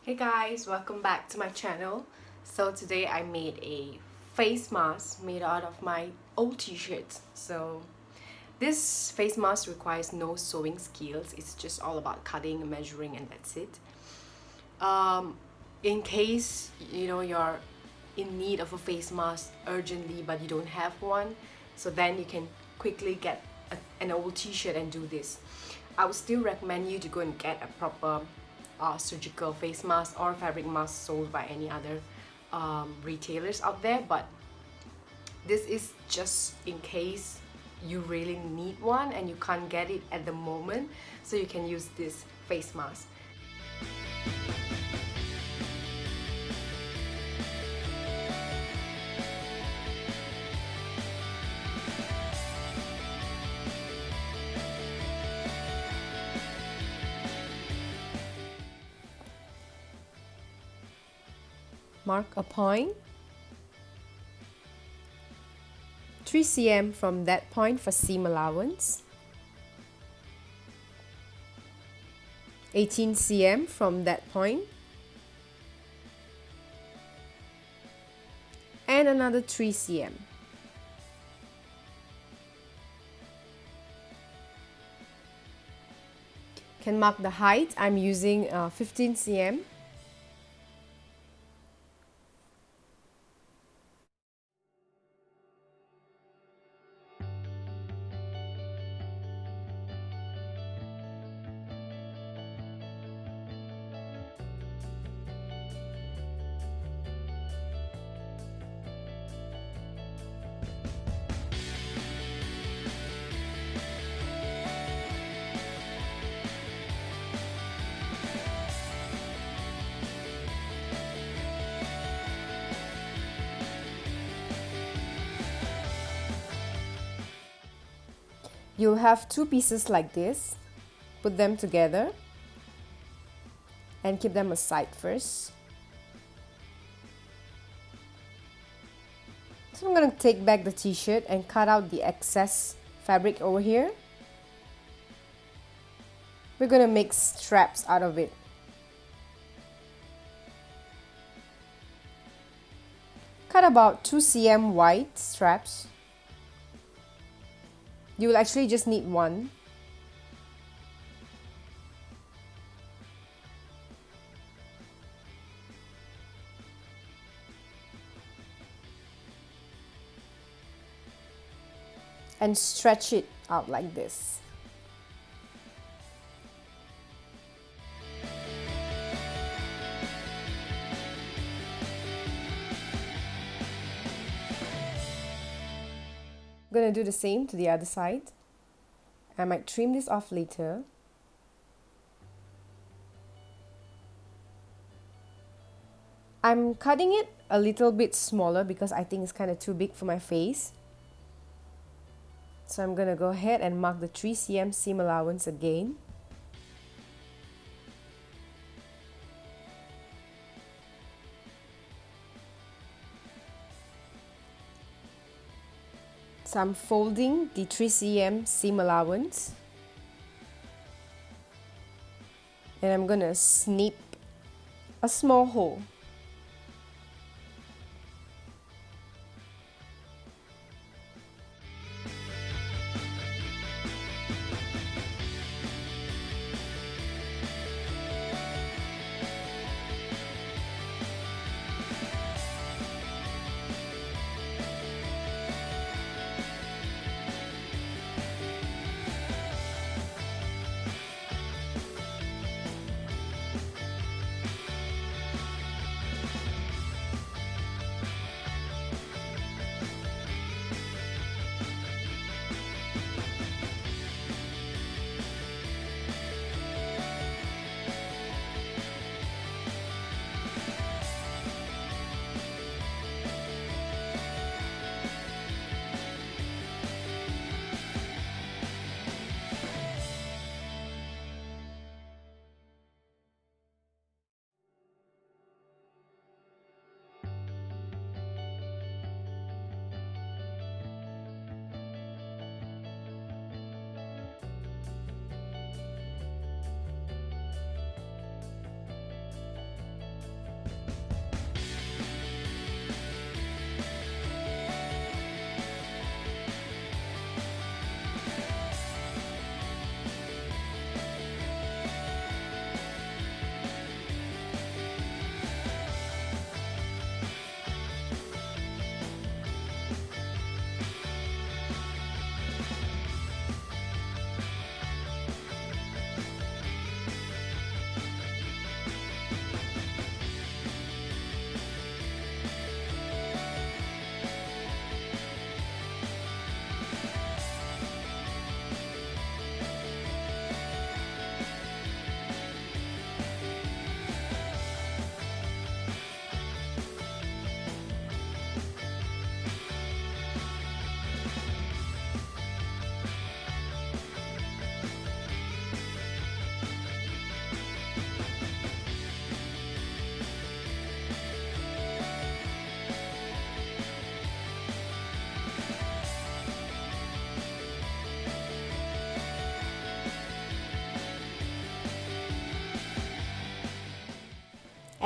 Hey guys, welcome back to my channel. So today I made a face mask made out of my old t-shirts. So this face mask requires no sewing skills. It's just all about cutting and measuring, and that's it. In case you're in need of a face mask urgently but you don't have one, so then you can quickly get an old t-shirt and do this. I would still recommend you to go and get a proper surgical face mask or fabric mask sold by any other retailers out there, but this is just in case you really need one and you can't get it at the moment, so you can use this face mask. Mark a point, 3 cm from that point for seam allowance, 18 cm from that point, and another 3 cm. Can mark the height. I'm using 15 cm. You'll have two pieces like this. Put them together and keep them aside first. So I'm going to take back the t-shirt and cut out the excess fabric over here. We're going to make straps out of it. Cut about 2 cm wide straps. You will actually just need one. And stretch it out like this. I'm going to do the same to the other side. I might trim this off later. I'm cutting it a little bit smaller because I think it's kind of too big for my face. So I'm going to go ahead and mark the 3 cm seam allowance again. So I'm folding the 3 cm seam allowance. And I'm going to snip a small hole.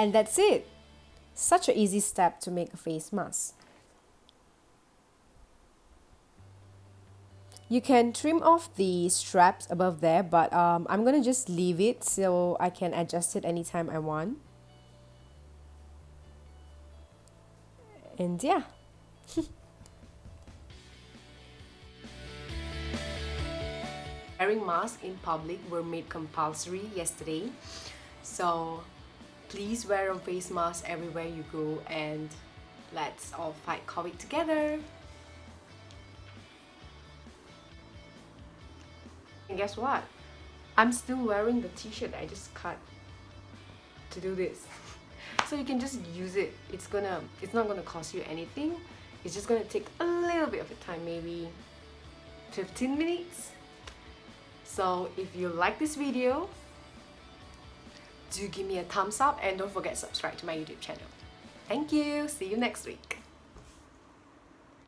And that's it. Such an easy step to make a face mask. You can trim off the straps above there, but I'm gonna just leave it so I can adjust it anytime I want. And yeah. Wearing masks in public were made compulsory yesterday, so please wear a face mask everywhere you go, and let's all fight COVID together. And guess what? I'm still wearing the t-shirt I just cut to do this. So you can just use it. It's not gonna cost you anything. It's just gonna take a little bit of your time, maybe 15 minutes. So if you like this video, do give me a thumbs up and don't forget to subscribe to my YouTube channel. Thank you. See you next week.